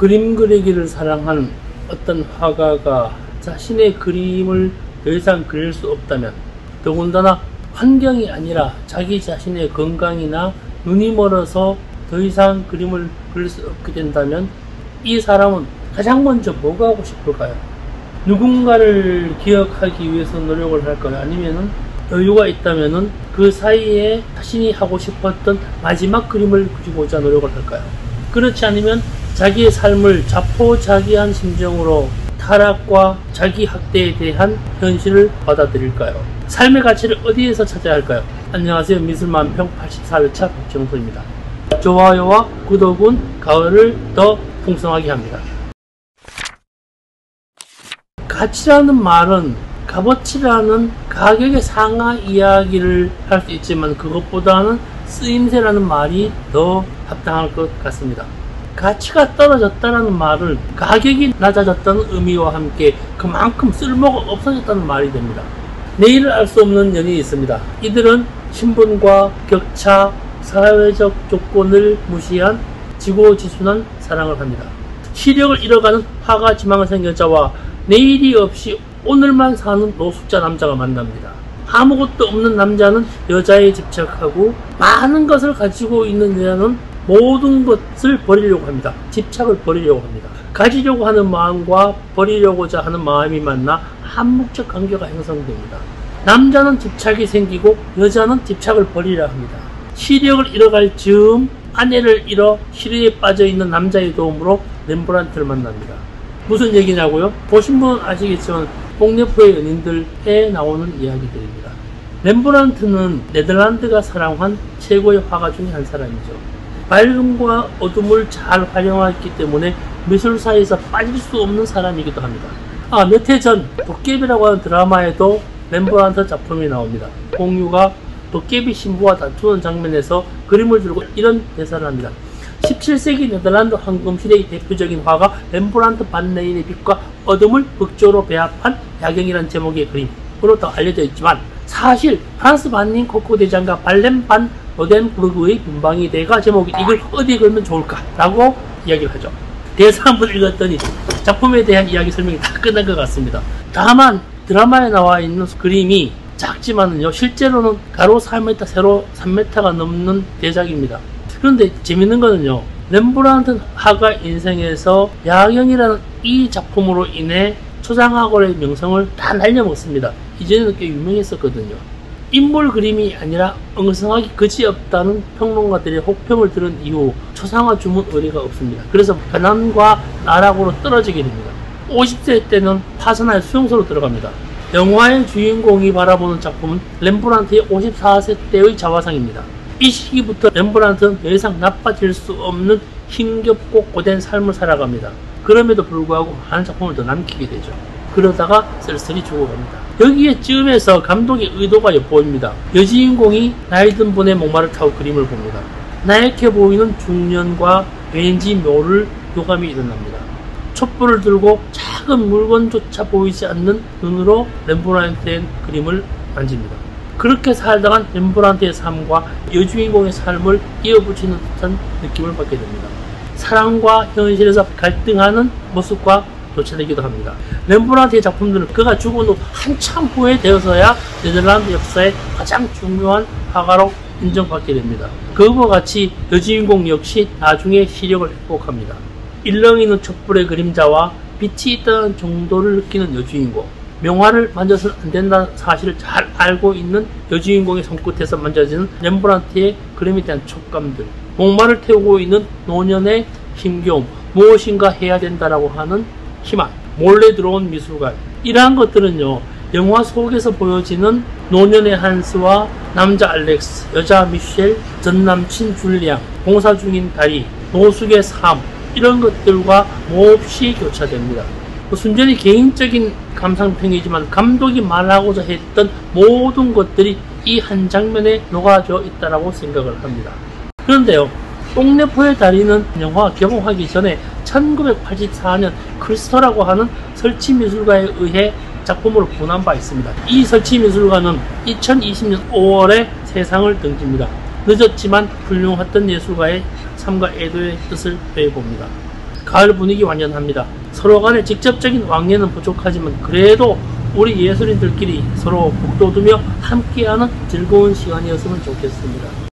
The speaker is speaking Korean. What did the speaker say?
그림 그리기를 사랑하는 어떤 화가가 자신의 그림을 더 이상 그릴 수 없다면, 더군다나 환경이 아니라 자기 자신의 건강이나 눈이 멀어서 더 이상 그림을 그릴 수 없게 된다면 이 사람은 가장 먼저 뭐가 하고 싶을까요? 누군가를 기억하기 위해서 노력을 할까요? 아니면은 여유가 있다면은 그 사이에 자신이 하고 싶었던 마지막 그림을 그리고자 노력을 할까요? 그렇지 않으면 자기의 삶을 자포자기한 심정으로 타락과 자기 학대에 대한 현실을 받아들일까요? 삶의 가치를 어디에서 찾아야 할까요? 안녕하세요. 미술만평 84회차 박정소입니다. 좋아요와 구독은 가을을 더 풍성하게 합니다. 가치라는 말은 값어치라는 가격의 상하 이야기를 할 수 있지만 그것보다는 쓰임새라는 말이 더 합당할 것 같습니다. 가치가 떨어졌다는 말은 가격이 낮아졌다는 의미와 함께 그만큼 쓸모가 없어졌다는 말이 됩니다. 내일을 알 수 없는 연인이 있습니다. 이들은 신분과 격차, 사회적 조건을 무시한 지고지순한 사랑을 합니다. 시력을 잃어가는 화가 지망을 생 여자와 내일이 없이 오늘만 사는 노숙자 남자가 만납니다. 아무것도 없는 남자는 여자에 집착하고 많은 것을 가지고 있는 여자는 모든 것을 버리려고 합니다. 집착을 버리려고 합니다. 가지려고 하는 마음과 버리려고자 하는 마음이 만나 암묵적 관계가 형성됩니다. 남자는 집착이 생기고 여자는 집착을 버리려 합니다. 시력을 잃어갈 즈음 아내를 잃어 시련에 빠져있는 남자의 도움으로 렘브란트를 만납니다. 무슨 얘기냐고요? 보신 분은 아시겠지만 뽕네프의 연인들에 나오는 이야기들입니다. 렘브란트는 네덜란드가 사랑한 최고의 화가 중에 한 사람이죠. 밝음과 어둠을 잘 활용했기 때문에 미술사에서 빠질 수 없는 사람이기도 합니다. 몇 해 전 도깨비라고 하는 드라마에도 렘브란트 작품이 나옵니다. 공유가 도깨비 신부와 다투는 장면에서 그림을 들고 이런 대사를 합니다. 17세기 네덜란드 황금시대의 대표적인 화가 렘브란트 반 레인의 빛과 어둠을 극조로 배합한 야경이라는 제목의 그림으로 더 알려져 있지만 사실 프랑스 반닌 코코 대장과 발렘 반 로덴부르그의 분방이대가 제목이 이걸 어디에 걸면 좋을까? 라고 이야기를 하죠. 대사 한번 읽었더니 작품에 대한 이야기 설명이 다 끝난 것 같습니다. 다만 드라마에 나와 있는 그림이 작지만은요, 실제로는 가로 4m, 세로 3m가 넘는 대작입니다. 그런데 재밌는 거는요, 렘브란트 화가 인생에서 야경이라는 이 작품으로 인해 초상화가의 명성을 다 날려먹습니다. 이전에는 꽤 유명했었거든요. 인물 그림이 아니라 엉성하기 그지없다는 평론가들의 혹평을 들은 이후 초상화 주문 의뢰가 없습니다. 그래서 가난과 나락으로 떨어지게 됩니다. 50세 때는 파사나의 수용소로 들어갑니다. 영화의 주인공이 바라보는 작품은 렘브란트의 54세 때의 자화상입니다. 이 시기부터 렘브란트는 더 이상 나빠질 수 없는 힘겹고 고된 삶을 살아갑니다. 그럼에도 불구하고 많은 작품을 더 남기게 되죠. 그러다가 쓸쓸히 죽어갑니다. 여기에 쯤에서 감독의 의도가 엿보입니다. 여주인공이 나이 든 분의 목마를 타고 그림을 봅니다. 나약해 보이는 중년과 왠지 묘를 교감이 일어납니다. 촛불을 들고 작은 물건조차 보이지 않는 눈으로 렘브란트의 그림을 만집니다. 그렇게 살다간 렘브란트의 삶과 여주인공의 삶을 이어붙이는 듯한 느낌을 받게 됩니다. 사랑과 현실에서 갈등하는 모습과 교차되기도 합니다. 렘브란트의 작품들은 그가 죽은 후 한참 후에 되어서야 네덜란드 역사의 가장 중요한 화가로 인정받게 됩니다. 그와 같이 여주인공 역시 나중에 시력을 회복합니다. 일렁이는 촛불의 그림자와 빛이 있다는 정도를 느끼는 여주인공, 명화를 만져서는 안 된다는 사실을 잘 알고 있는 여주인공의 손끝에서 만져지는 렘브란트의 그림에 대한 촉감들, 목마를 태우고 있는 노년의 힘겨움, 무엇인가 해야 된다라고 하는 희망, 몰래 들어온 미술관, 이러한 것들은요, 영화 속에서 보여지는 노년의 한스와 남자 알렉스, 여자 미셸, 전남친 줄리앙, 공사 중인 다리, 노숙의 삶, 이런 것들과 몹시 교차됩니다. 순전히 개인적인 감상평이지만 감독이 말하고자 했던 모든 것들이 이 한 장면에 녹아져 있다고 생각을 합니다. 그런데요, 뽕네프의 다리는 영화 개봉하기 전에 1984년 크리스터라고 하는 설치미술가에 의해 작품으로 분한 바 있습니다. 이 설치미술가는 2020년 5월에 세상을 등집니다. 늦었지만 훌륭했던 예술가의 삶과 애도의 뜻을 빼봅니다. 가을 분위기 완전합니다. 서로 간의 직접적인 왕래는 부족하지만 그래도 우리 예술인들끼리 서로 북돋우며 함께하는 즐거운 시간이었으면 좋겠습니다.